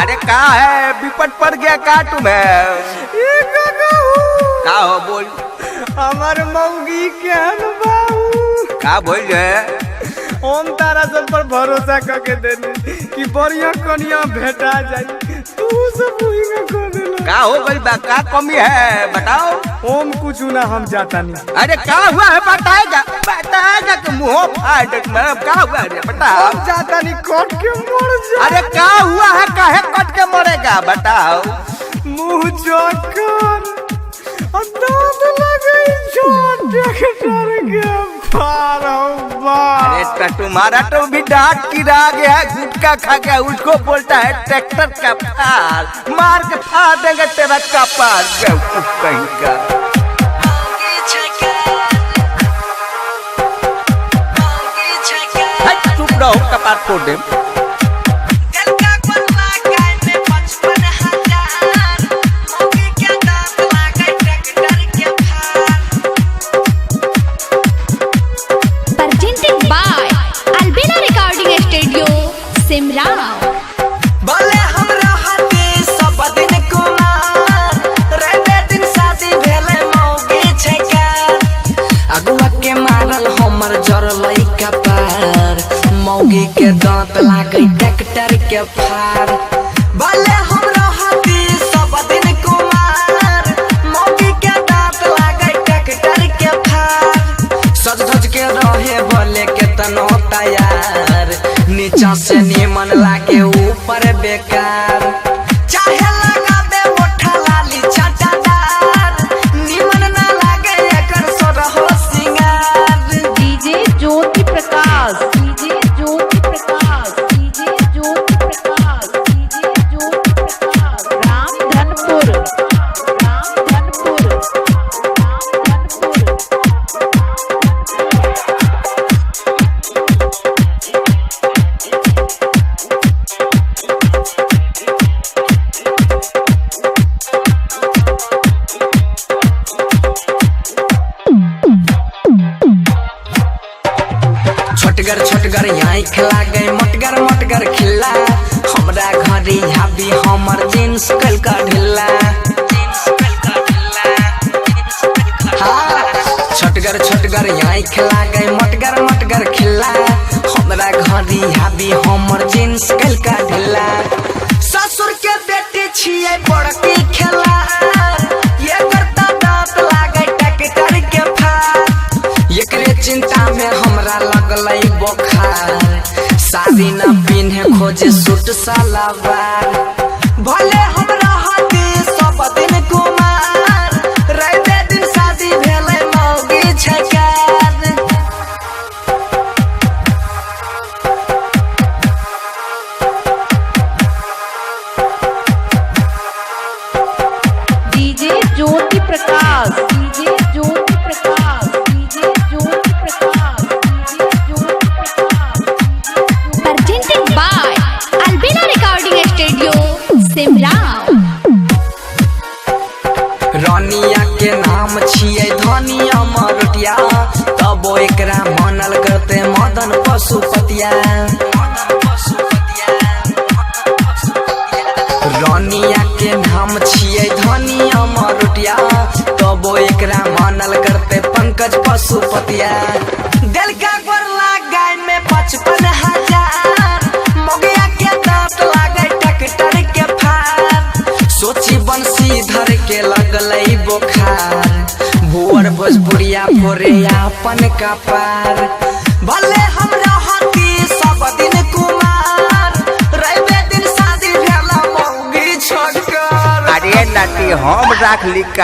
अरे का है विपट पड़ गया का तुम्हें? का हो बोल? हमार मौगी केहन बाबू का बोल रहे? हम तारा सब पर भरोसा करके देने कि बढ़िया कनिया भेटा जाए, तू सब वही ना कर देला। का हो गई बा? का कमी है बताओ। हम कुछ ना, हम जाता नहीं। अरे का हुआ है बताएगा कि मुँह फाड़ दे मैं। का हुआ है बताओ। हम जाता नहीं, कट के मर जा। अरे का हुआ है? काहे कट के मरेगा बताओ। मुंह चक्कर दांत लगे ट्रैक्टर के पार हो बा। अरे तो तुम्हारा तो भी दांत गिरा गया, गुटखा खा गया, उसको बोलता है ट्रैक्टर का फाड़। मार के फाड़ देंगे तेरा कपार कहीं का। चुप रहो, कपार फोड़ दे। मौगी के दांत लागे ट्रैक्टर के फाड़। भले हम रहती सब दिन कुमार, मौगी के दांत लागे ट्रैक्टर के फाड़। सज धज के रहे भले के तनो तैयार, नीचा से नीमन लागे ऊपर बेकार। चाहे लगा दे मोठा लाली छटादार, नीमन ना लागे एकर सोरहो सिंगार। DJ Jyoti Prakash, DJ Jyoti Prakash, DJ Jyoti Prakash, DJ Jyoti Prakash, Ramdhanpur, Ramdhanpur, Ramdhanpur. छोटगर यहाँ खिला गए मटगर मटगर खिला। हमरा घरी हाबी हमर जींस कल का ढिल्ला। छोटगर यहाँ खिला गए मटगर मटगर खिला। हमरा घरी हाबी हमर जींस कल का ढिल्ला। ससुर के बेटी छिए बड़की खेला, ये करता दांत लागे ट्रैक्टर के फाड़। एकरे चिंता में हमरा लगलै बोखार, साड़ी न पिन्हे खोजे सूट सलवार। भले हमरा हाथी सब दिन कुमार, रहे दिन शादी भेले मौगी छकार। DJ Jyoti Prakash, DJ Jyoti Prakash, DJ Jyoti Prakash, DJ Jyoti Prakash. Presented by Albina Recording Studio, Simrao। रानिया के नाम छिए धनिया मरटिया, तबो एकरा मानल करते मदन पशुपतिया। रानिया के नाम छिए धनिया मरटिया, तबो एकरा मानल करते पंकज पशुपतिया। दिल का गोरला गाय में 55,000, मौगिया के दांत लागे ट्रैक्टर के फाड़। सोची बंसी धर के लगलै बोखार, भुअर भोजपुरिया फोरे अपन कपार। भले हमरा हाथी सब दिन कुमार, रहे दिन शादी भेला मौगी छक्कर। अरे नाटी हम राख ली का